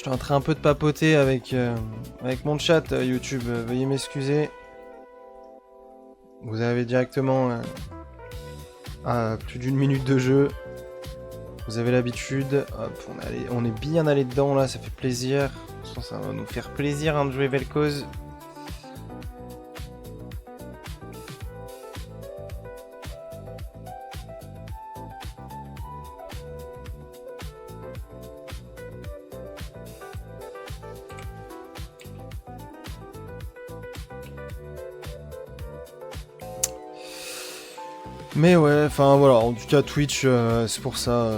Je suis en train un peu de papoter avec mon chat YouTube. Veuillez m'excuser. Vous avez directement à plus d'une minute de jeu. Vous avez l'habitude. Hop, on est bien allé dedans là, ça fait plaisir. Je pense que ça va nous faire plaisir hein, de jouer Vel'Koz. Mais ouais, enfin voilà, en tout cas Twitch, c'est pour ça.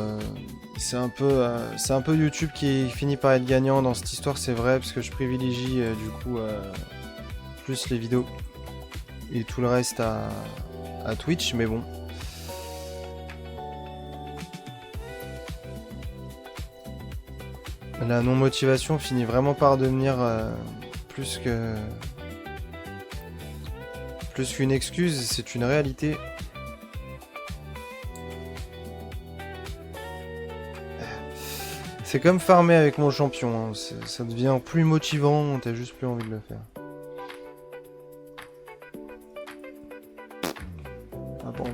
C'est un peu YouTube qui finit par être gagnant dans cette histoire, c'est vrai, parce que je privilégie du coup plus les vidéos et tout le reste à Twitch, mais bon. La non-motivation finit vraiment par devenir plus qu'une excuse, c'est une réalité. C'est comme farmer avec mon champion, hein. Ça devient plus motivant, t'as juste plus envie de le faire. Ah bon.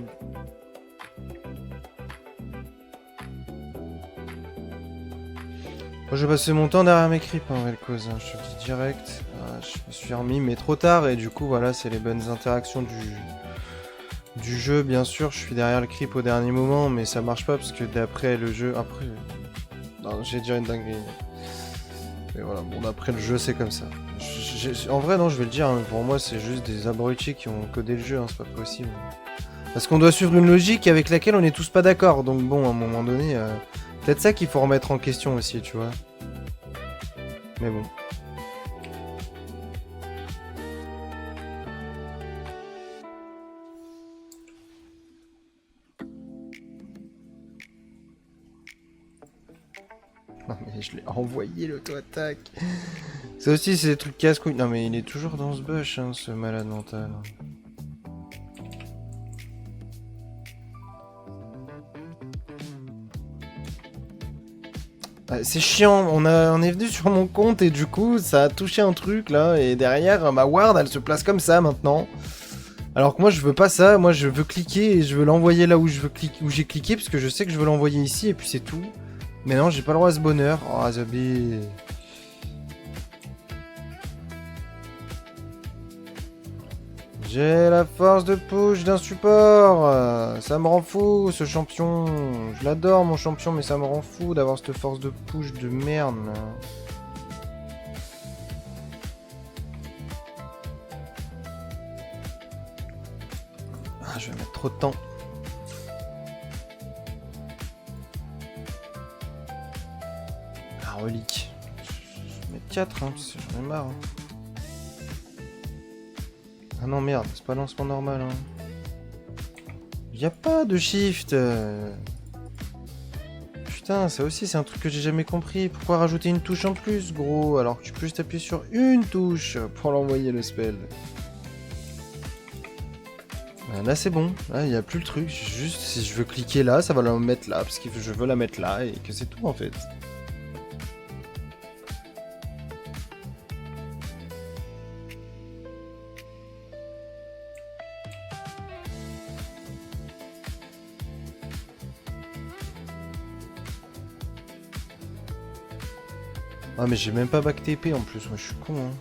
Moi, je vais passer mon temps derrière mes creeps, hein, Vel'Koz, hein, je te le dis direct. Je me suis remis, mais trop tard, et du coup, voilà, c'est les bonnes interactions du jeu, bien sûr. Je suis derrière le creep au dernier moment, mais ça marche pas, parce que d'après le jeu... Après... Non, j'ai déjà une dinguerie. Mais voilà, bon, d'après le jeu, c'est comme ça. En vrai, non, je vais le dire, hein, pour moi, c'est juste des abrutis qui ont codé le jeu, hein, c'est pas possible. Parce qu'on doit suivre une logique avec laquelle on est tous pas d'accord, donc bon, à un moment donné... Peut-être ça qu'il faut remettre en question aussi, tu vois. Mais bon. Non mais je l'ai envoyé l'auto-attaque. Ça aussi c'est des trucs casse-couilles. Non mais il est toujours dans ce bush, hein, ce malade mental. C'est chiant, on est venu sur mon compte et du coup ça a touché un truc là et derrière ma ward elle se place comme ça maintenant. Alors que moi je veux pas ça, moi je veux cliquer et je veux l'envoyer là où j'ai cliqué parce que je sais que je veux l'envoyer ici et puis c'est tout. Mais non j'ai pas le droit à ce bonheur. Oh Zabi. J'ai la force de push d'un support. Ça me rend fou ce champion. Je l'adore mon champion mais ça me rend fou d'avoir cette force de push de merde là. Ah, je vais mettre trop de temps. La relique. Je vais mettre 4 hein, parce que j'en ai marre. Hein. Ah non merde, c'est pas lancement normal hein. Y a pas de shift. Putain, ça aussi c'est un truc que j'ai jamais compris. Pourquoi rajouter une touche en plus, gros, alors que tu peux juste appuyer sur une touche pour l'envoyer le spell. Là c'est bon, là il n'y a plus le truc, juste si je veux cliquer là, ça va la mettre là, parce que je veux la mettre là, et que c'est tout en fait. Ah mais j'ai même pas back TP en plus, moi je suis con hein.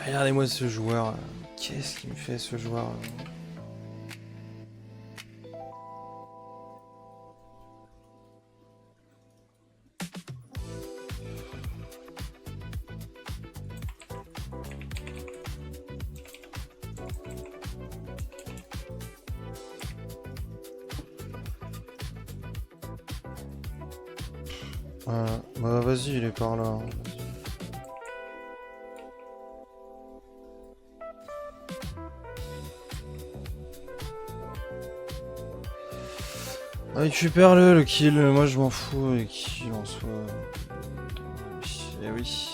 Regardez-moi ce joueur. Qu'est-ce qu'il me fait ce joueur là. Bah vas-y, il est par là. Récupère-le, le kill, moi je m'en fous, les kills en soi. Eh oui.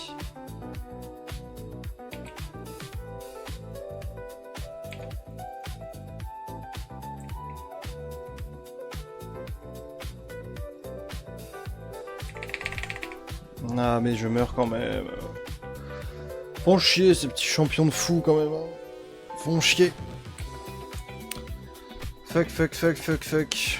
Ah mais je meurs quand même. Font chier ces petits champions de fou quand même. Font chier. Fuck, fuck, fuck, fuck, fuck.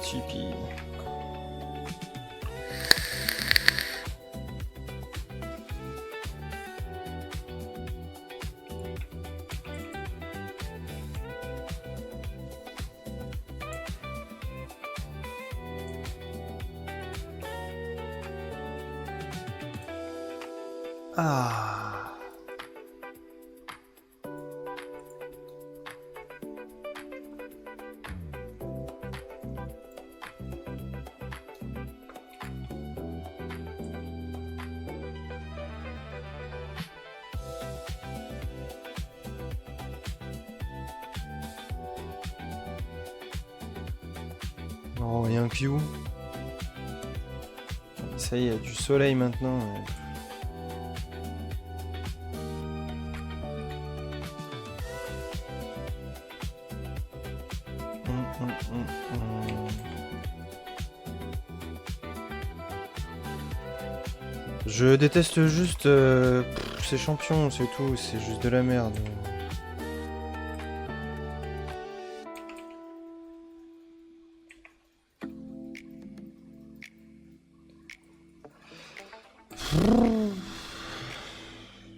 Tipeee. Ah. Oh, rien que you. Ça y est, il y a du soleil maintenant. Je déteste juste ces champions, c'est tout, c'est juste de la merde.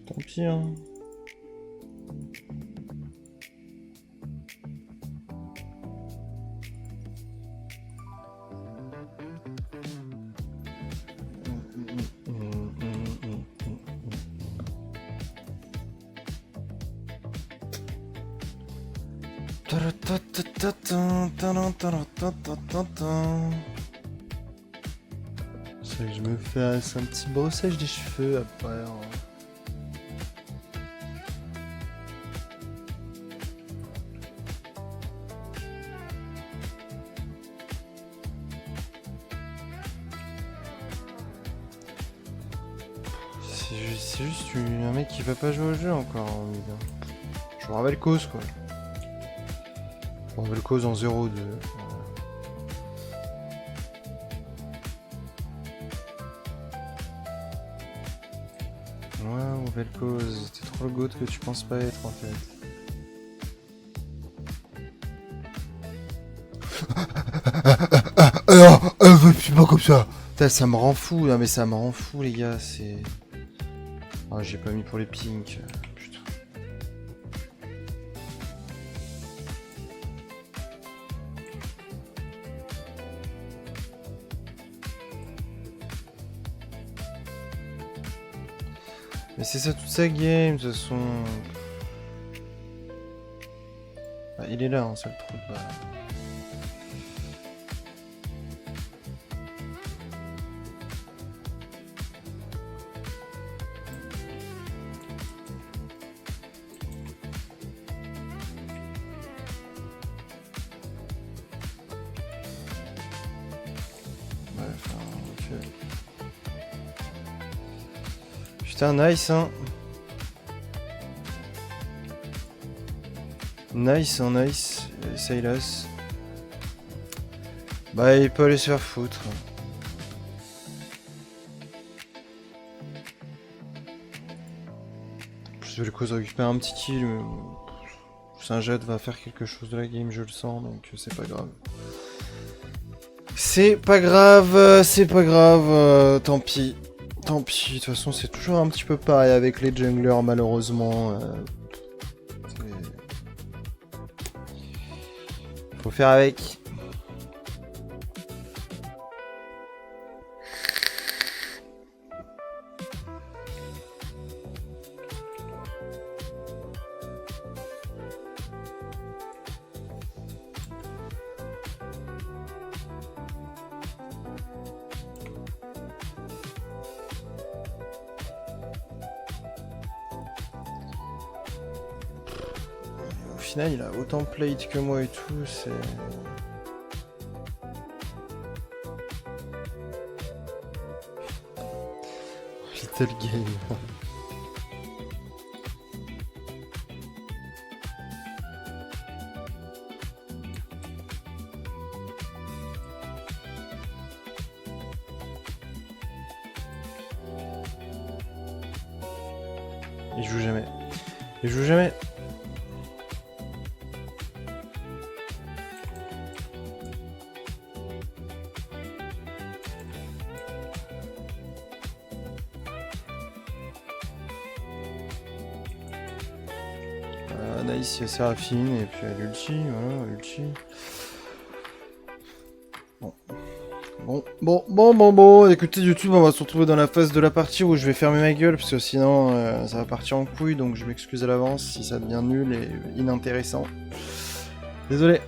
Tant pis, hein. C'est que je me fais un petit brossage des cheveux après. Hein. C'est juste un mec qui va pas jouer au jeu encore en mid. Je vous rappelle cause quoi. Je vous rappelle cause en 0-2. Ouais, nouvelle cause. T'es trop le goat que tu penses pas être en fait. Alors, je suis pas comme ça. Putain, ça me rend fou, non mais ça me rend fou les gars, c'est... Ah, j'ai pas mis pour les pinks, putain. Mais c'est ça toute sa game, de toute façon. Ah, il est là, hein, c'est le trou de balle. Putain, nice, hein. Nice, hein, nice. Silas. Bah, il peut aller se faire foutre. Je vais le cause récupérer un petit kill, mais... Saint-Jet va faire quelque chose de la game, je le sens, donc c'est pas grave. C'est pas grave, c'est pas grave, tant pis. Tant pis, de toute façon c'est toujours un petit peu pareil avec les junglers malheureusement. Faut faire avec. final il a autant plate que moi et tout, c'est... Little game. Il joue jamais. Il joue jamais. Nice, il y a Séraphine et puis l'ulti, voilà, l'ulti. Bon, écoutez YouTube, on va se retrouver dans la phase de la partie où je vais fermer ma gueule, parce que sinon ça va partir en couille, donc je m'excuse à l'avance si ça devient nul et inintéressant. Désolé.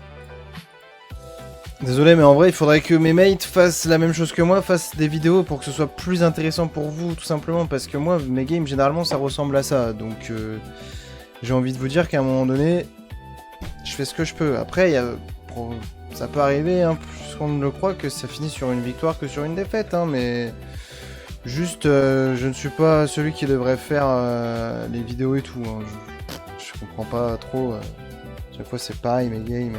Désolé, mais en vrai, il faudrait que mes mates fassent la même chose que moi, fassent des vidéos pour que ce soit plus intéressant pour vous, tout simplement, parce que moi, mes games, généralement, ça ressemble à ça, donc j'ai envie de vous dire qu'à un moment donné, je fais ce que je peux. Après, ça peut arriver, hein, plus qu'on ne le croit, que ça finit sur une victoire que sur une défaite, hein, mais juste, je ne suis pas celui qui devrait faire les vidéos et tout. Hein. Je comprends pas trop. Chaque fois, c'est pareil, mes games.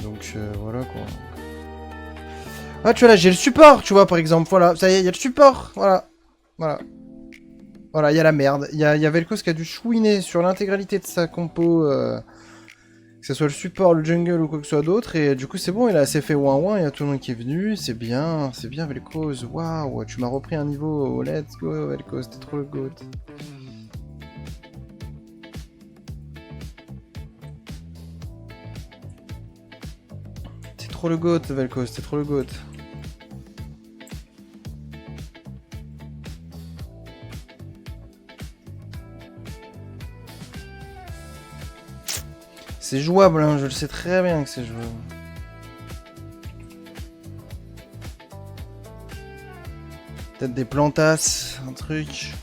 Donc, voilà, quoi. Ah, tu vois, là, j'ai le support, tu vois, par exemple. Voilà, ça y est, il y a le support. Voilà. Voilà, il y a la merde. Il y a Vel'Koz qui a dû chouiner sur l'intégralité de sa compo, que ce soit le support, le jungle ou quoi que ce soit d'autre. Et du coup, c'est bon, il a assez fait ouin-ouin, il y a tout le monde qui est venu. C'est bien Vel'Koz. Waouh, tu m'as repris un niveau. Let's go, Vel'Koz, t'es trop le goat. T'es trop le goat, Vel'Koz, t'es trop le goat. C'est jouable, hein, je le sais très bien que c'est jouable. Peut-être des plantasses, un truc.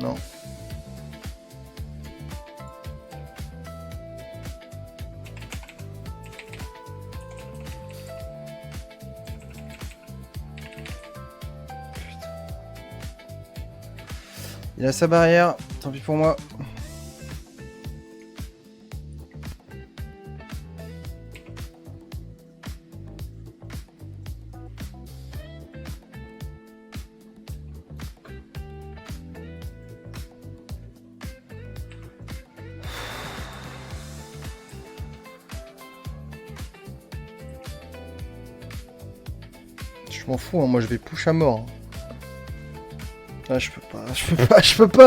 Non. Il a sa barrière, tant pis pour moi. Je m'en fous, hein, moi je vais push à mort. Ah, je peux pas,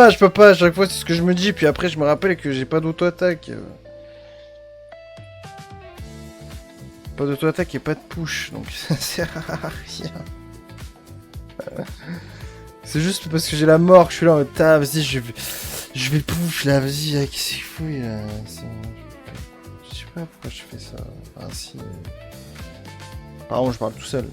à chaque fois c'est ce que je me dis, puis après je me rappelle que j'ai pas d'auto-attaque. Pas d'auto-attaque et pas de push, donc ça sert à rien. C'est juste parce que j'ai la mort que je suis là en mode, vas-y, je vais push là, vas-y, qui c'est fouille là. Je sais pas pourquoi je fais ça. Ah si. Pardon, je parle tout seul.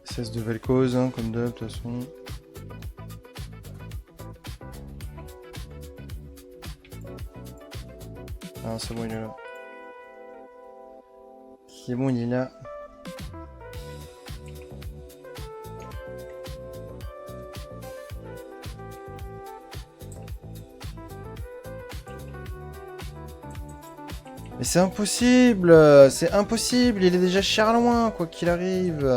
Cesse de Vel'Koz, hein, comme d'hab, de toute façon. Ah, c'est bon, il est là. C'est bon, il est là. Mais c'est impossible, il est déjà cher loin, quoi qu'il arrive.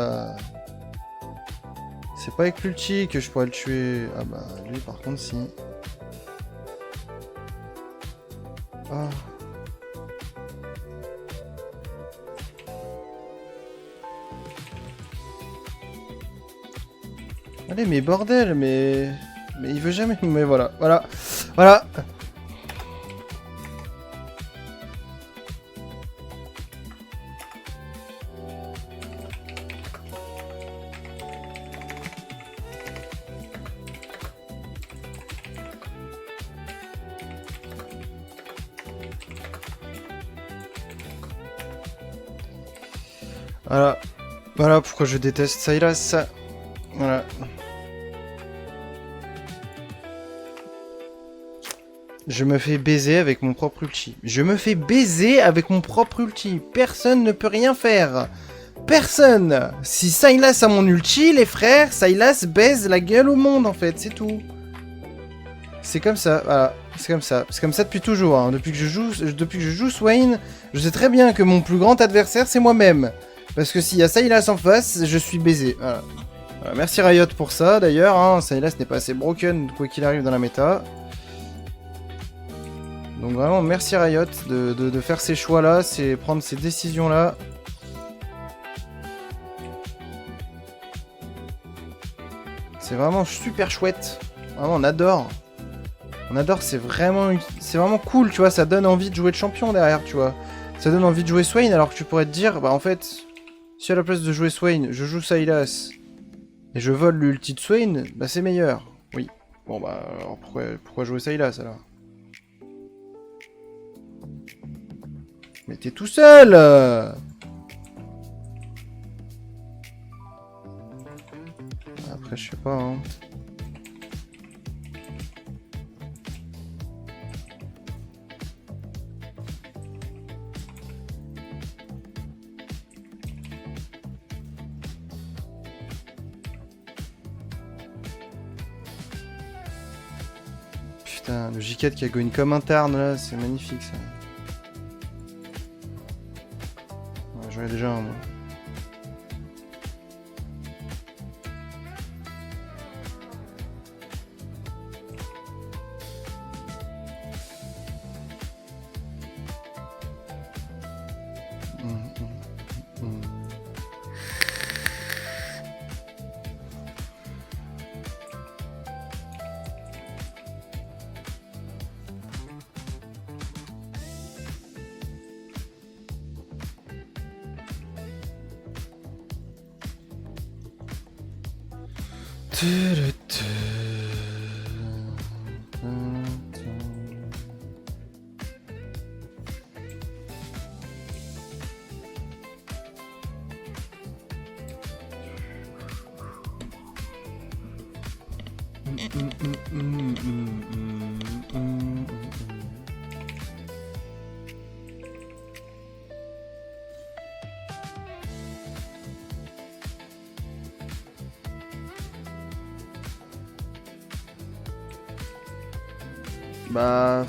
C'est pas avec l'ulti que je pourrais le tuer. Ah bah lui par contre si. Ah. Allez, mais bordel, mais... Mais il veut jamais... Mais voilà, voilà, voilà. Voilà. Voilà pourquoi je déteste Sylas. Voilà. Je me fais baiser avec mon propre ulti. Je me fais baiser avec mon propre ulti. Personne ne peut rien faire. Personne. Si Sylas a mon ulti, les frères, Sylas baise la gueule au monde, en fait. C'est tout. C'est comme ça, voilà. C'est comme ça. C'est comme ça depuis toujours. Hein. Depuis que je joue Swain, je sais très bien que mon plus grand adversaire, c'est moi-même. Parce que s'il y a Sylas en face, je suis baisé. Voilà. Voilà. Merci Riot pour ça, d'ailleurs. Hein. Sylas n'est pas assez broken, quoi qu'il arrive dans la méta. Donc vraiment, merci Riot de faire ces choix-là, c'est prendre ces décisions-là. C'est vraiment super chouette. Vraiment, on adore. On adore, c'est vraiment cool, tu vois. Ça donne envie de jouer de champion derrière, tu vois. Ça donne envie de jouer Swain, alors que tu pourrais te dire, bah en fait, si à la place de jouer Swain, je joue Sylas et je vole l'ulti de Swain, bah c'est meilleur. Oui. Bon bah, alors pourquoi jouer Sylas alors? Mais t'es tout seul. Après, je sais pas, hein. Putain, le J4 qui a go une comme interne, là, c'est magnifique, ça. Ouais, j'en ai déjà un, moi. Bah...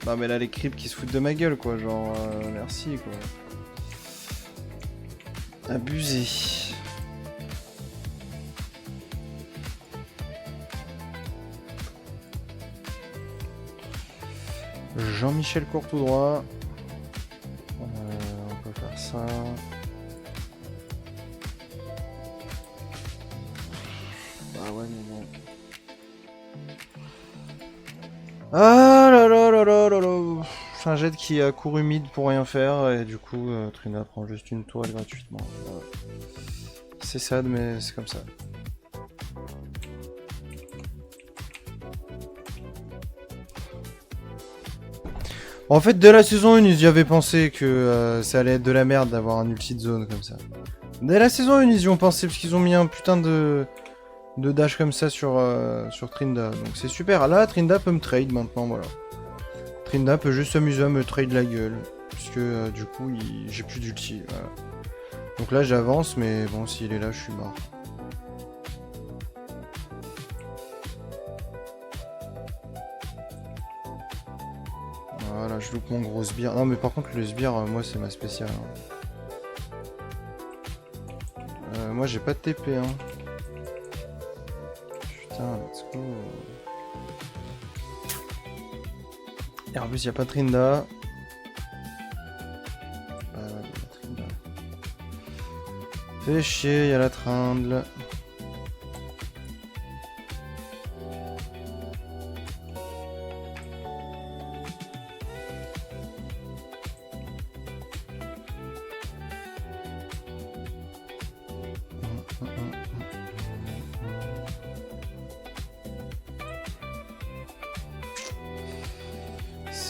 Non mais là les creeps qui se foutent de ma gueule quoi, genre merci quoi. Abusé. Jean-Michel court tout droit. On peut faire ça. Bah ouais mais bon. Ah là là là là là là. C'est un jet qui a couru mid pour rien faire et du coup Trina prend juste une toile gratuitement. Voilà. C'est sad mais c'est comme ça. En fait dès la saison 1 ils y avaient pensé que ça allait être de la merde d'avoir un ulti de zone comme ça. Dès la saison 1 ils y ont pensé parce qu'ils ont mis un putain de dash comme ça sur Trinda. Donc c'est super. Là Trinda peut me trade maintenant, voilà. Trinda peut juste s'amuser à me trade la gueule. Parce que du coup j'ai plus d'ulti. Voilà. Donc là j'avance mais bon s'il est là je suis mort. Voilà je loupe mon gros sbire. Non mais par contre le sbire moi c'est ma spéciale. Hein. Moi j'ai pas de TP hein. Putain let's go. Et en plus, il n'y a pas de Trinda. Fais chier, il y a la Trindle.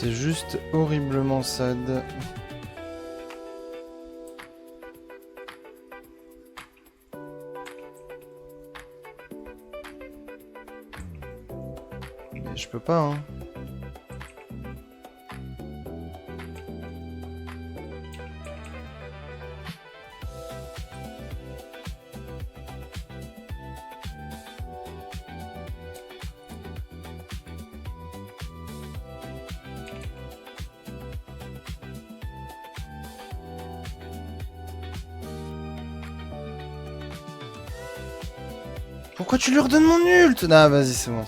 C'est juste horriblement sad. Mais je peux pas, hein. Pourquoi tu lui redonnes mon ult? Non, vas-y, c'est bon.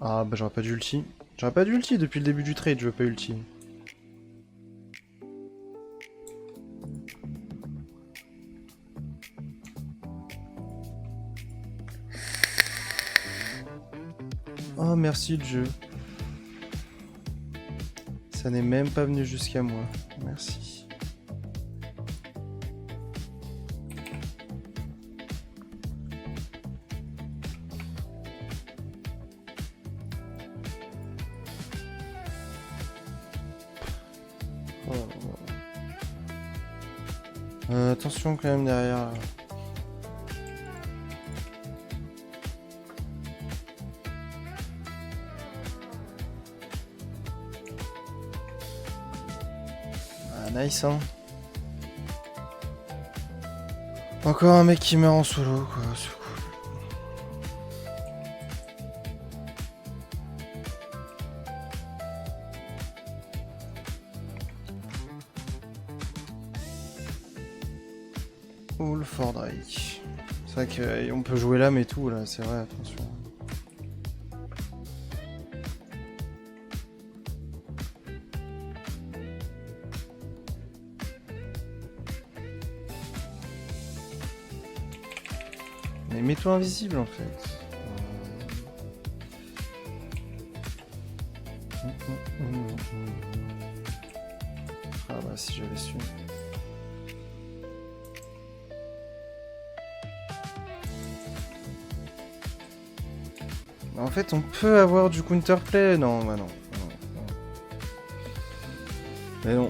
Ah bah j'aurais pas d'ulti. J'aurais pas d'ulti depuis le début du trade, je veux pas ulti. Oh merci le jeu. Ça n'est même pas venu jusqu'à moi. Merci. Attention quand même derrière. Ah, nice hein. Encore un mec qui meurt en solo quoi. C'est cool. Oh le Fort Drake. C'est vrai qu'on peut jouer l'âme et tout là, c'est vrai, attention. Mais mets-toi invisible en fait. Ah bah si j'avais su. En fait, on peut avoir du counterplay. Non, bah non. Mais non.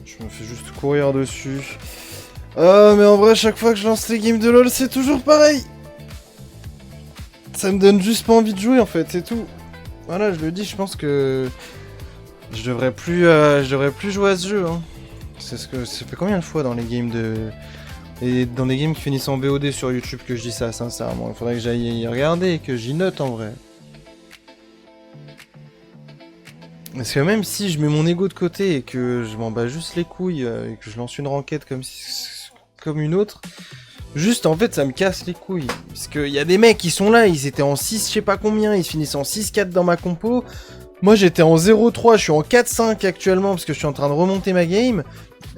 Je me fais juste courir dessus. Ah, mais en vrai, chaque fois que je lance les games de LoL, c'est toujours pareil. Ça me donne juste pas envie de jouer, en fait, c'est tout. Voilà, je le dis, je pense que je devrais plus jouer à ce jeu. Hein. C'est ce que ça fait combien de fois dans les games de et dans les games qui finissent en BOD sur YouTube que je dis ça, sincèrement. Il faudrait que j'aille y regarder et que j'y note en vrai. Parce que même si je mets mon ego de côté et que je m'en bats juste les couilles et que je lance une ranked comme une autre, juste en fait ça me casse les couilles. Parce qu'il y a des mecs qui sont là, ils étaient en 6 je sais pas combien, ils finissent en 6-4 dans ma compo. Moi j'étais en 0-3, je suis en 4-5 actuellement parce que je suis en train de remonter ma game.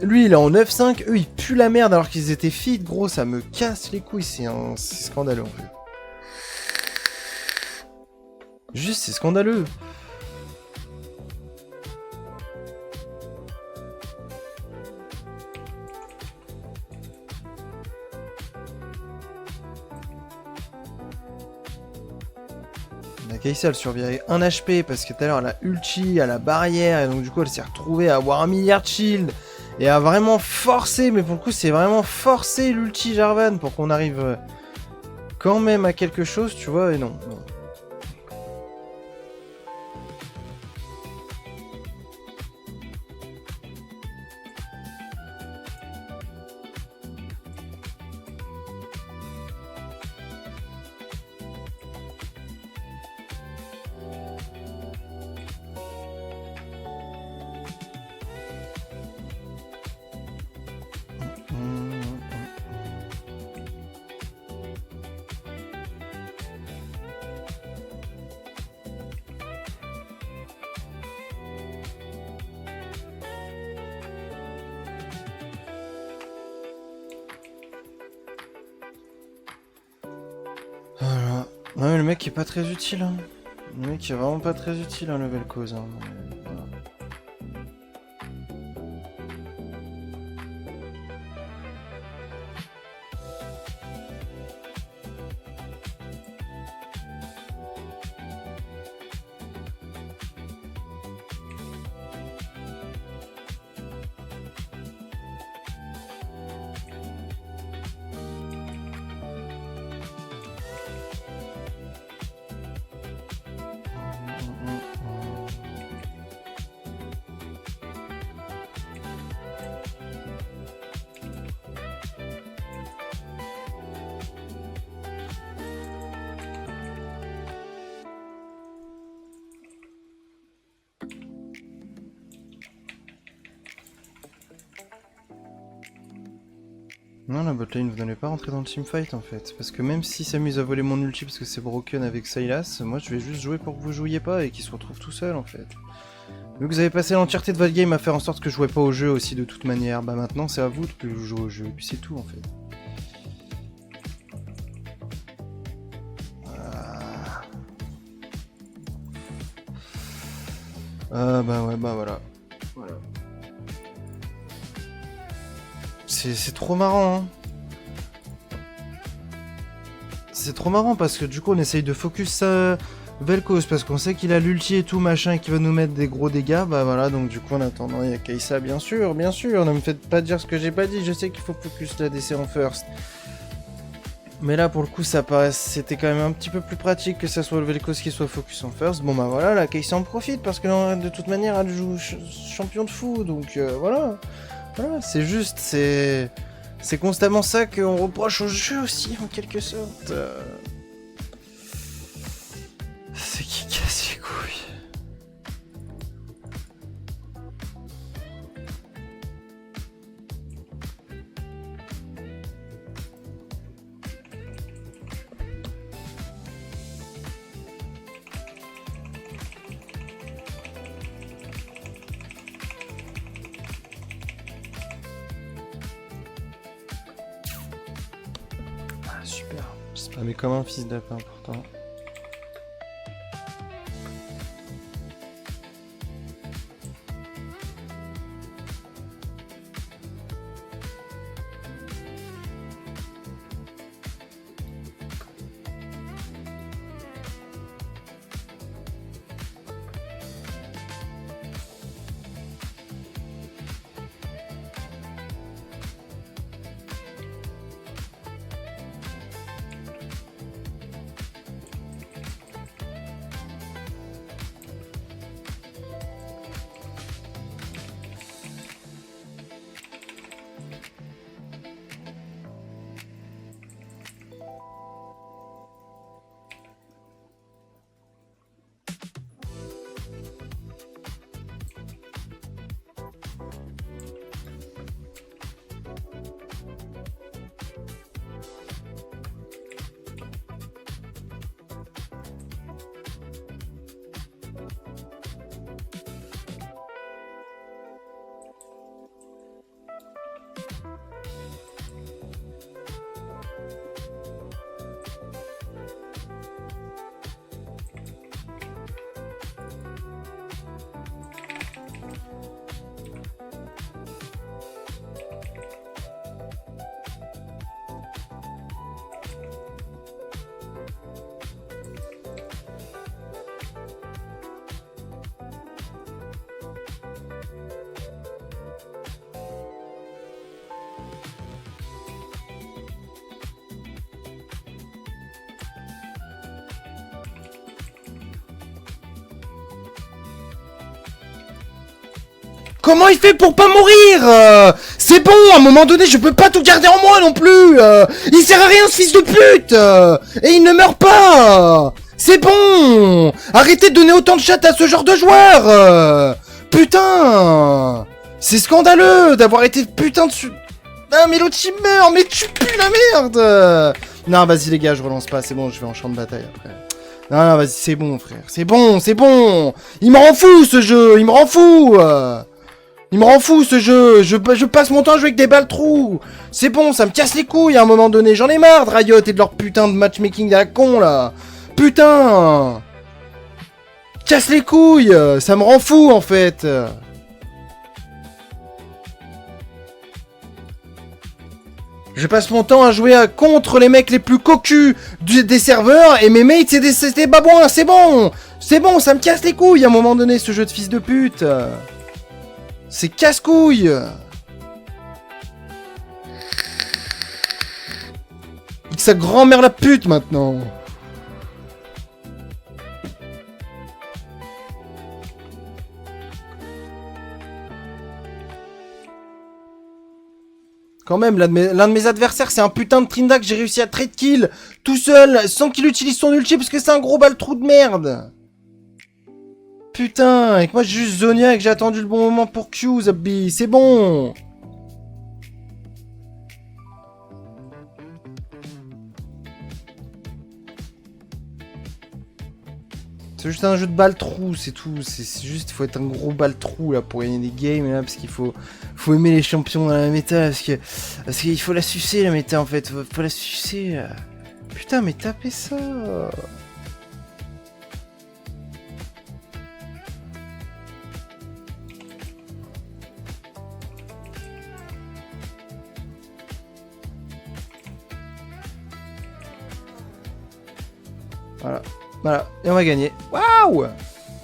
Lui il est en 9-5, eux ils puent la merde alors qu'ils étaient fit, gros ça me casse les couilles, c'est scandaleux en fait. Juste c'est scandaleux. La Kai'Sa elle survit avec 1 HP parce que tout à l'heure elle a ulti à la barrière et donc du coup elle s'est retrouvée à avoir 1 milliard de shield et à vraiment forcer, mais pour le coup c'est vraiment forcer l'ulti Jarvan pour qu'on arrive quand même à quelque chose, tu vois, et non. Voilà. Ouais, le mec est pas très utile, hein. Le mec est vraiment pas très utile, hein, le Vel'Koz, hein. Voilà. Non, la botlane, vous n'allez pas rentrer dans le teamfight en fait. Parce que même s'il s'amuse à voler mon ulti parce que c'est broken avec Sylas, moi je vais juste jouer pour que vous jouiez pas et qu'il se retrouve tout seul en fait. Vu que vous avez passé l'entièreté de votre game à faire en sorte que je jouais pas au jeu aussi de toute manière, bah maintenant c'est à vous de plus jouer au jeu, et puis c'est tout en fait. Bah ouais, bah voilà. Voilà. C'est trop marrant, hein. C'est trop marrant parce que du coup on essaye de focus Vel'Koz parce qu'on sait qu'il a l'ulti et tout machin et qu'il va nous mettre des gros dégâts, bah voilà, donc du coup en attendant il y a Kai'Sa, bien sûr, ne me faites pas dire ce que j'ai pas dit, je sais qu'il faut focus la DC en first. Mais là pour le coup c'était quand même un petit peu plus pratique que ça soit le Vel'Koz qui soit focus en first. Bon bah voilà, la Kai'Sa en profite parce que de toute manière elle joue champion de fou, donc voilà. Voilà, c'est juste, c'est constamment ça qu'on reproche au jeu aussi, en quelque sorte. C'est qui casse les couilles. Ah, super. Spammé comme un fils d'apin pourtant. Comment il fait pour pas mourir C'est bon, à un moment donné, je peux pas tout garder en moi non plus. Il sert à rien ce fils de pute. Et il ne meurt pas. C'est bon. Arrêtez de donner autant de chat à ce genre de joueur. Putain. C'est scandaleux d'avoir été putain dessus. Ah mais l'autre il meurt, mais tu pues la merde. Non, vas-y les gars, je relance pas, c'est bon, je vais en champ de bataille après. Non, non, vas-y, c'est bon frère, c'est bon, c'est bon. Il me rend fou ce jeu, il me rend fou. Il me rend fou ce jeu, je passe mon temps à jouer avec des balles trous. C'est bon, ça me casse les couilles à un moment donné, j'en ai marre de Riot et de leur putain de matchmaking à la con là. Putain! Casse les couilles! Ça me rend fou, en fait! Je passe mon temps à jouer contre les mecs les plus cocus des serveurs, et mes mates, c'est des babouins, c'est bon! C'est bon, ça me casse les couilles à un moment donné, ce jeu de fils de pute! C'est casse-couille! Sa grand-mère la pute, maintenant! Quand même, l'un de mes adversaires, c'est un putain de Trinda que j'ai réussi à trade kill tout seul, sans qu'il utilise son ulti, parce que c'est un gros baltrou de merde. Putain, et que moi j'ai juste Zonia et que j'ai attendu le bon moment pour Q, Zabbi, c'est bon. C'est juste un jeu de baltrou, c'est tout. C'est juste, il faut être un gros baltrou là pour gagner des games là, parce qu'il faut aimer les champions dans la méta, parce qu'il faut la sucer la méta en fait, faut la sucer. Putain, mais tapez ça. Voilà. Voilà, et on va gagner. Waouh!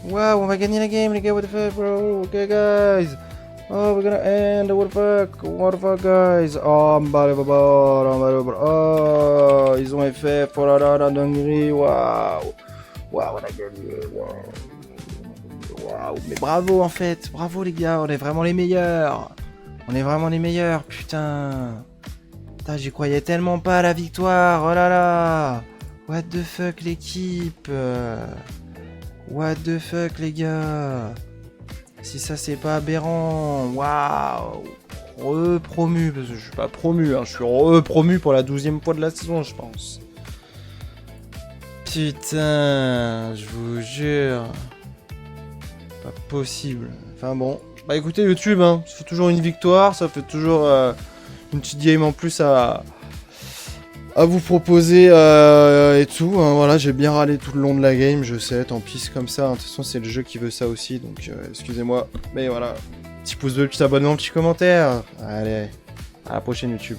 Waouh, on va gagner la game, les gars, what the fuck, bro? Ok, guys. Oh, we're gonna end, what the fuck, guys. Oh, unbelievable, unbelievable. Oh, ils ont fait, oh là là, la dinguerie, waouh. Waouh, on a gagné, waouh. Waouh, mais bravo, en fait, bravo, les gars, on est vraiment les meilleurs. On est vraiment les meilleurs, putain. Putain, j'y croyais tellement pas à la victoire, oh là là. What the fuck l'équipe? What the fuck les gars? Si ça c'est pas aberrant, waouh! Repromu, parce que je suis pas promu, hein, je suis repromu pour la 12e fois de la saison, je pense. Putain, je vous jure. Pas possible. Enfin bon, bah écoutez YouTube, hein, ça fait toujours une victoire, ça fait toujours une petite game en plus à vous proposer et tout, hein, voilà, j'ai bien râlé tout le long de la game, je sais, tant pis, c'est comme ça, hein, de toute façon c'est le jeu qui veut ça aussi, donc excusez-moi, mais voilà, petit pouce bleu, petit abonnement, petit commentaire, allez, à la prochaine YouTube.